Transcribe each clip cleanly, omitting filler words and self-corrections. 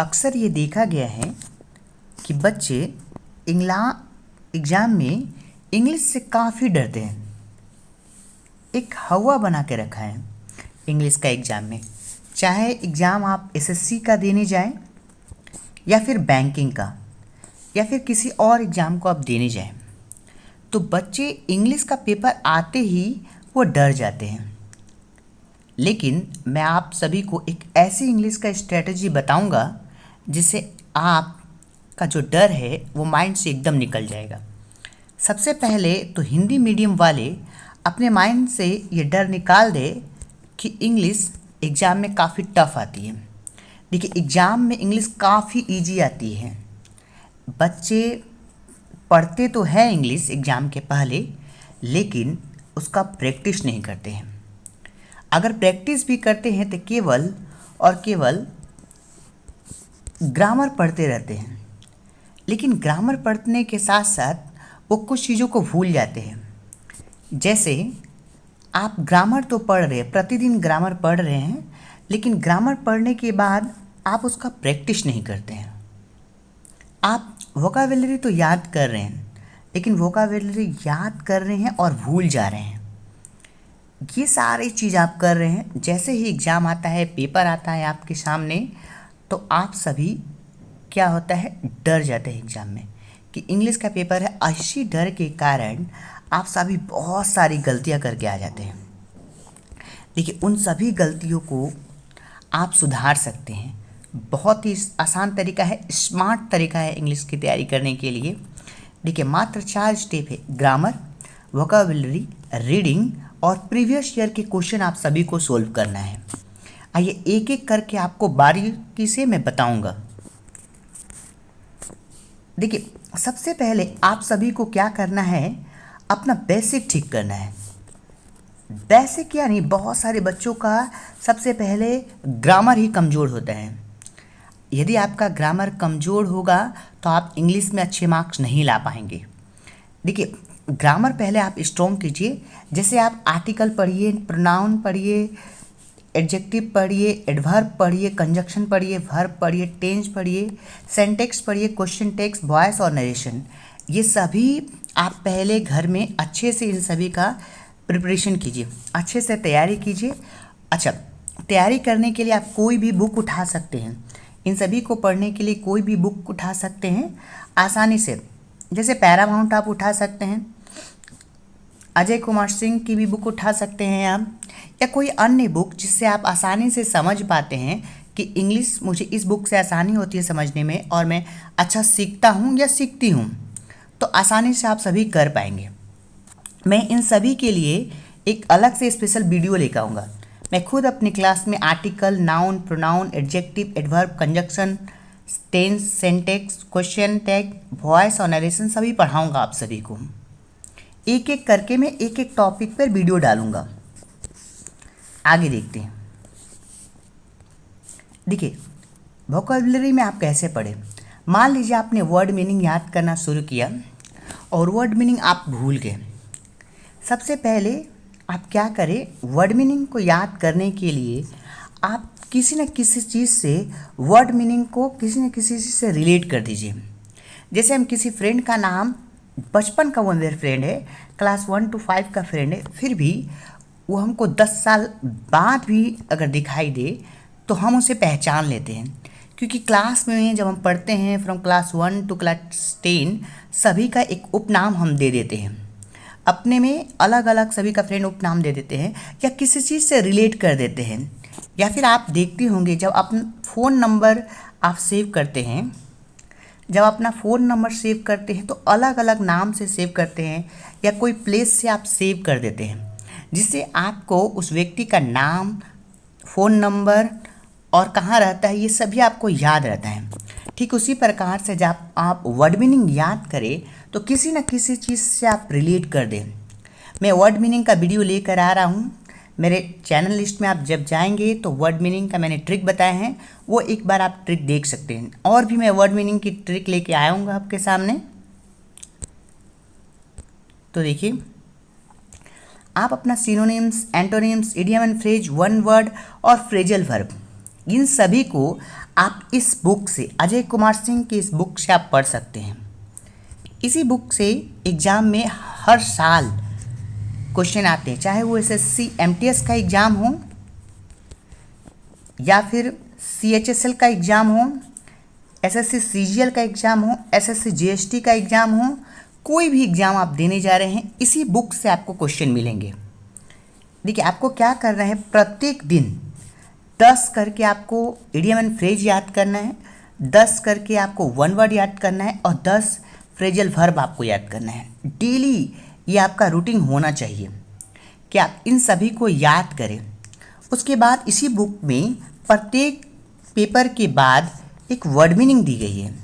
अक्सर ये देखा गया है कि बच्चे एग्ज़ाम में इंग्लिश से काफ़ी डरते हैं। एक हवा बना के रखा है इंग्लिश का एग्ज़ाम में, चाहे एग्ज़ाम आप एसएससी का देने जाएं या फिर बैंकिंग का या फिर किसी और एग्ज़ाम को आप देने जाएं, तो बच्चे इंग्लिश का पेपर आते ही वो डर जाते हैं। लेकिन मैं आप सभी को एक ऐसी इंग्लिश का स्ट्रेटजी बताऊंगा जिससे आपका जो डर है वो माइंड से एकदम निकल जाएगा। सबसे पहले तो हिंदी मीडियम वाले अपने माइंड से ये डर निकाल दे कि इंग्लिश एग्ज़ाम में काफ़ी टफ आती है। देखिए, एग्ज़ाम में इंग्लिश काफ़ी इजी आती है। बच्चे पढ़ते तो हैं इंग्लिश एग्ज़ाम के पहले, लेकिन उसका प्रैक्टिस नहीं करते हैं। अगर प्रैक्टिस भी करते हैं तो केवल और केवल ग्रामर पढ़ते रहते हैं। लेकिन ग्रामर पढ़ने के साथ साथ वो कुछ चीज़ों को भूल जाते हैं। जैसे आप ग्रामर तो पढ़ रहे हैं, प्रतिदिन ग्रामर पढ़ रहे हैं, लेकिन ग्रामर पढ़ने के बाद आप उसका प्रैक्टिस नहीं करते हैं। आप वोकाबुलरी तो याद कर रहे हैं, लेकिन वोकाबुलरी याद कर रहे हैं और भूल जा रहे हैं। ये सारी चीज़ आप कर रहे हैं। जैसे ही एग्ज़ाम आता है, पेपर आता है आपके सामने, तो आप सभी क्या होता है, डर जाते हैं एग्ज़ाम में कि इंग्लिश का पेपर है। इसी डर के कारण आप सभी बहुत सारी गलतियां करके आ जाते हैं। देखिए, उन सभी गलतियों को आप सुधार सकते हैं। बहुत ही आसान तरीका है, स्मार्ट तरीका है इंग्लिश की तैयारी करने के लिए। देखिए, मात्र 4 स्टेप है। ग्रामर, वोकाबुलरी, रीडिंग और प्रीवियस ईयर के क्वेश्चन आप सभी को सोल्व करना है। आइए एक एक करके आपको बारीकी से मैं बताऊंगा। देखिए, सबसे पहले आप सभी को क्या करना है, अपना बेसिक ठीक करना है। बेसिक यानी बहुत सारे बच्चों का सबसे पहले ग्रामर ही कमज़ोर होता है। यदि आपका ग्रामर कमज़ोर होगा तो आप इंग्लिश में अच्छे मार्क्स नहीं ला पाएंगे। देखिए, ग्रामर पहले आप स्ट्रॉन्ग कीजिए। जैसे आप आर्टिकल पढ़िए, प्रोनाउन पढ़िए, एडजेक्टिव पढ़िए, एडवर्ब पढ़िए, कंजक्शन पढ़िए, वर्ब पढ़िए, टेंस पढ़िए, सेंटेक्स पढ़िए, क्वेश्चन टेक्स्ट, वॉइस और नरेशन। ये सभी आप पहले घर में अच्छे से इन सभी का प्रिपरेशन कीजिए, अच्छे से तैयारी कीजिए। अच्छा, तैयारी करने के लिए आप कोई भी बुक उठा सकते हैं। इन सभी को पढ़ने के लिए कोई भी बुक उठा सकते हैं आसानी से। जैसे पैरामाउंट आप उठा सकते हैं, अजय कुमार सिंह की भी बुक उठा सकते हैं आप, या कोई अन्य बुक जिससे आप आसानी से समझ पाते हैं कि इंग्लिश मुझे इस बुक से आसानी होती है समझने में और मैं अच्छा सीखता हूँ या सीखती हूँ, तो आसानी से आप सभी कर पाएंगे। मैं इन सभी के लिए एक अलग से स्पेशल वीडियो लेकर आऊँगा। मैं खुद अपनी क्लास में article, noun, pronoun, adjective, adverb, conjunction, tense, syntax, question tag, voice और नरेशन सभी पढ़ाऊँगा आप सभी को। एक एक करके मैं एक एक टॉपिक पर वीडियो डालूँगा। आगे देखते हैं। देखिए, वोकैबुलरी में आप कैसे पढ़ें। मान लीजिए आपने वर्ड मीनिंग याद करना शुरू किया और वर्ड मीनिंग आप भूल गए। सबसे पहले आप क्या करें, वर्ड मीनिंग को याद करने के लिए आप किसी न किसी चीज़ से वर्ड मीनिंग को किसी न किसी चीज़ से रिलेट कर दीजिए। जैसे हम किसी फ्रेंड का नाम, बचपन का वो मेरा फ्रेंड है, क्लास 1 to 5 का फ्रेंड है, फिर भी वो हमको 10 साल बाद भी अगर दिखाई दे तो हम उसे पहचान लेते हैं। क्योंकि क्लास में जब हम पढ़ते हैं, फ्रॉम क्लास 1 to क्लास 10, सभी का एक उपनाम हम दे देते हैं। अपने में अलग अलग सभी का फ्रेंड उपनाम दे देते हैं या किसी चीज़ से रिलेट कर देते हैं। या फिर आप देखते होंगे जब अपना फ़ोन नंबर आप सेव करते हैं, जब अपना फ़ोन नंबर सेव करते हैं तो अलग अलग नाम से सेव करते हैं या कोई प्लेस से आप सेव कर देते हैं, जिससे आपको उस व्यक्ति का नाम, फ़ोन नंबर और कहाँ रहता है ये सभी आपको याद रहता है। ठीक उसी प्रकार से जब आप वर्ड मीनिंग याद करें तो किसी न किसी चीज़ से आप रिलेट कर दें। मैं वर्ड मीनिंग का वीडियो लेकर आ रहा हूँ। मेरे चैनल लिस्ट में आप जब जाएंगे तो वर्ड मीनिंग का मैंने ट्रिक बताए हैं, वो एक बार आप ट्रिक देख सकते हैं। और भी मैं वर्ड मीनिंग की ट्रिक लेके आऊँगा आपके सामने। तो देखिए, आप अपना synonyms, antonyms, idiom and phrase, one word और फ्रेजल वर्ब, इन सभी को आप इस बुक से, अजय कुमार सिंह की इस बुक से आप पढ़ सकते हैं। इसी बुक से एग्ज़ाम में हर साल क्वेश्चन आते हैं, चाहे वो एसएससी एमटीएस का एग्ज़ाम हो या फिर सीएचएसएल का एग्ज़ाम हो, एसएससी सीजीएल का एग्ज़ाम हो, एसएससी जीएसटी का एग्ज़ाम हो, कोई भी एग्ज़ाम आप देने जा रहे हैं, इसी बुक से आपको क्वेश्चन मिलेंगे। देखिए, आपको क्या करना है, प्रत्येक दिन 10 करके आपको इडियम एंड फ्रेज याद करना है, 10 करके आपको वन वर्ड याद करना है और 10 फ्रेजल वर्ब आपको याद करना है। डेली ये आपका रूटीन होना चाहिए कि आप इन सभी को याद करें। उसके बाद इसी बुक में प्रत्येक पेपर के बाद एक वर्ड मीनिंग दी गई है,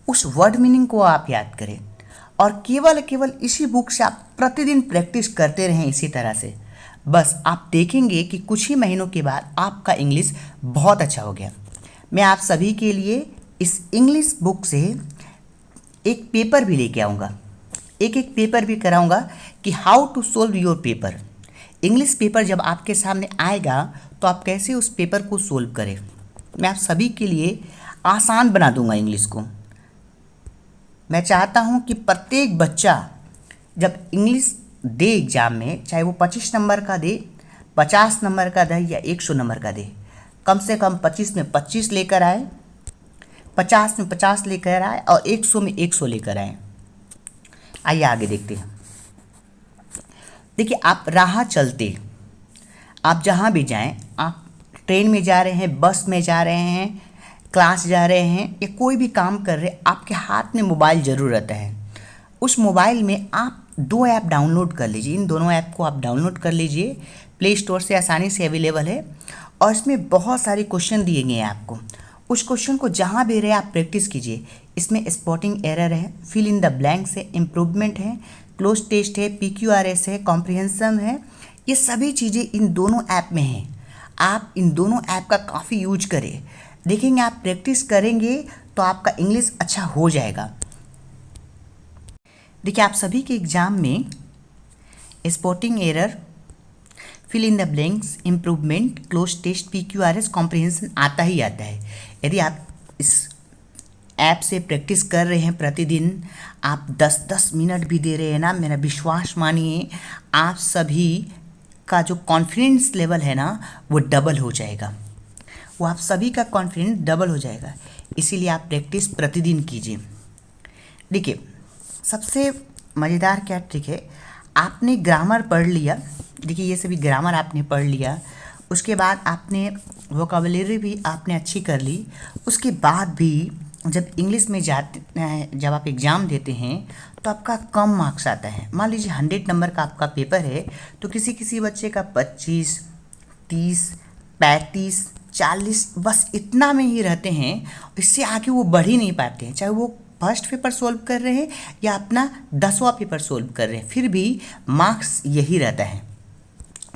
उस वर्ड मीनिंग को आप याद करें और केवल इसी बुक से आप प्रतिदिन प्रैक्टिस करते रहें इसी तरह से। बस आप देखेंगे कि कुछ ही महीनों के बाद आपका इंग्लिश बहुत अच्छा हो गया। मैं आप सभी के लिए इस इंग्लिश बुक से एक पेपर भी लेके आऊँगा, एक पेपर भी कराऊँगा कि how to solve your paper. English paper जब आपके सामने आएगा तो आप कैसे उस पेपर को सोल्व करें, मैं आप सभी के लिए आसान बना दूंगा इंग्लिश को। मैं चाहता हूं कि प्रत्येक बच्चा जब इंग्लिश दे एग्ज़ाम में, चाहे वो 25 नंबर का दे, 50 नंबर का दे या 100 नंबर का दे, कम से कम 25 में 25 लेकर आए, 50 में 50 लेकर आए और 100 में 100 लेकर आए। आइए आगे देखते हैं। देखिए, आप राह चलते, आप जहाँ भी जाएं, आप ट्रेन में जा रहे हैं, बस में जा रहे हैं, क्लास जा रहे हैं या कोई भी काम कर रहे हैं, आपके हाथ में मोबाइल ज़रूर रहता है। उस मोबाइल में आप 2 ऐप डाउनलोड कर लीजिए, इन दोनों ऐप को आप डाउनलोड कर लीजिए, प्ले स्टोर से आसानी से अवेलेबल है और इसमें बहुत सारे क्वेश्चन दिए गए हैं आपको। उस क्वेश्चन को जहाँ भी रहे आप प्रैक्टिस कीजिए। इसमें स्पॉटिंग एरर है, फिल इन द ब्लैंक्स है, इम्प्रूवमेंट है, क्लोज टेस्ट है, PQRS है, कॉम्प्रिहेंशन है, ये सभी चीज़ें इन दोनों ऐप में हैं। आप इन दोनों ऐप का काफ़ी यूज करें, देखेंगे आप प्रैक्टिस करेंगे तो आपका इंग्लिश अच्छा हो जाएगा। देखिए, आप सभी के एग्ज़ाम में spotting error, fill in the blanks, improvement, cloze test, PQRS, comprehension आता ही आता है। यदि आप इस ऐप से प्रैक्टिस कर रहे हैं, प्रतिदिन आप 10-10 मिनट भी दे रहे हैं ना, मेरा विश्वास मानिए आप सभी का जो कॉन्फिडेंस लेवल है ना वो डबल हो जाएगा, वो आप सभी का कॉन्फिडेंस डबल हो जाएगा। इसीलिए आप प्रैक्टिस प्रतिदिन कीजिए। देखिए, सबसे मज़ेदार क्या ट्रिक है, आपने ग्रामर पढ़ लिया, देखिए ये सभी ग्रामर आपने पढ़ लिया, उसके बाद आपने वोकैबुलरी भी आपने अच्छी कर ली, उसके बाद भी जब इंग्लिश में जाते हैं, जब आप एग्ज़ाम देते हैं तो आपका कम मार्क्स आता है। मान लीजिए 100 नंबर का आपका पेपर है तो किसी किसी बच्चे का 25, 30, 35, 40 बस इतना में ही रहते हैं, इससे आगे वो बढ़ ही नहीं पाते हैं। चाहे वो फर्स्ट पेपर सोल्व कर रहे हैं या अपना 10वां पेपर सोल्व कर रहे हैं, फिर भी मार्क्स यही रहता है।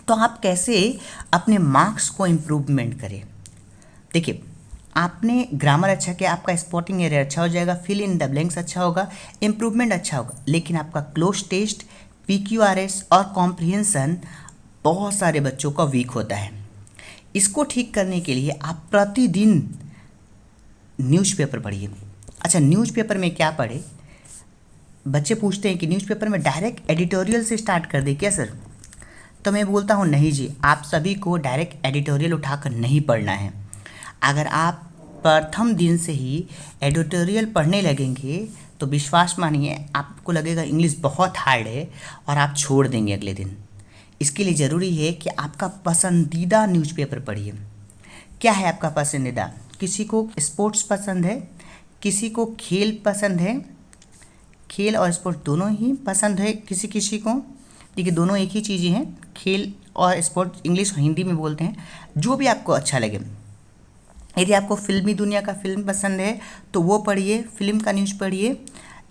तो आप कैसे अपने मार्क्स को इम्प्रूवमेंट करें। देखिए, आपने ग्रामर अच्छा किया, आपका स्पॉटिंग एरिया अच्छा हो जाएगा, फिल इन द ब्लैंक्स अच्छा होगा, इम्प्रूवमेंट अच्छा होगा, लेकिन आपका क्लोज टेस्ट, PQRS और कॉम्प्रिहेंशन बहुत सारे बच्चों का वीक होता है। इसको ठीक करने के लिए आप प्रतिदिन न्यूज़पेपर पढ़िए। अच्छा, न्यूज़पेपर में क्या पढ़े, बच्चे पूछते हैं कि न्यूज़पेपर में डायरेक्ट एडिटोरियल से स्टार्ट कर दे क्या सर, तो मैं बोलता हूँ नहीं जी, आप सभी को डायरेक्ट एडिटोरियल उठाकर नहीं पढ़ना है। अगर आप प्रथम दिन से ही एडिटोरियल पढ़ने लगेंगे तो विश्वास मानिए आपको लगेगा इंग्लिश बहुत हार्ड है और आप छोड़ देंगे अगले दिन। इसके लिए ज़रूरी है कि आपका पसंदीदा न्यूज़पेपर पढ़िए। क्या है आपका पसंदीदा, किसी को स्पोर्ट्स पसंद है, किसी को खेल पसंद है, खेल और स्पोर्ट्स दोनों ही पसंद है किसी किसी को, देखिए दोनों एक ही चीज़ें हैं, खेल और स्पोर्ट्स इंग्लिश और हिंदी में बोलते हैं, जो भी आपको अच्छा लगे। यदि आपको फिल्मी दुनिया का फिल्म पसंद है तो वो पढ़िए, फिल्म का न्यूज़ पढ़िए।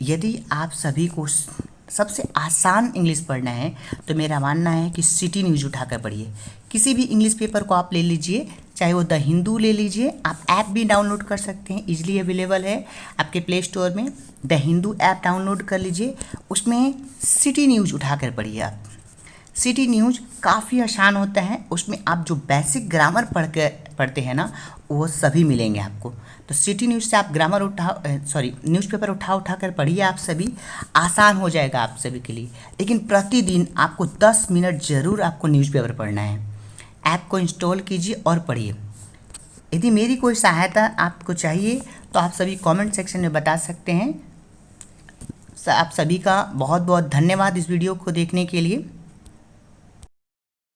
यदि आप सभी को सबसे आसान इंग्लिश पढ़ना है तो मेरा मानना है कि सिटी न्यूज़ उठाकर पढ़िए। किसी भी इंग्लिश पेपर को आप ले लीजिए, चाहे वो द हिंदू ले लीजिए, आप ऐप भी डाउनलोड कर सकते हैं, इजीली अवेलेबल है आपके प्ले स्टोर में। द हिंदू ऐप डाउनलोड कर लीजिए, उसमें सिटी न्यूज़ उठाकर पढ़िए आप। सिटी न्यूज़ काफ़ी आसान होता है, उसमें आप जो बेसिक ग्रामर पढ़ते हैं ना वो सभी मिलेंगे आपको। तो सिटी न्यूज़ से आप ग्रामर न्यूज़पेपर उठा कर पढ़िए, आप सभी, आसान हो जाएगा आप सभी के लिए। लेकिन प्रतिदिन आपको 10 मिनट ज़रूर आपको न्यूज़पेपर पढ़ना है। ऐप को इंस्टॉल कीजिए और पढ़िए। यदि मेरी कोई सहायता आपको चाहिए तो आप सभी कमेंट सेक्शन में बता सकते हैं। आप सभी का बहुत बहुत धन्यवाद इस वीडियो को देखने के लिए।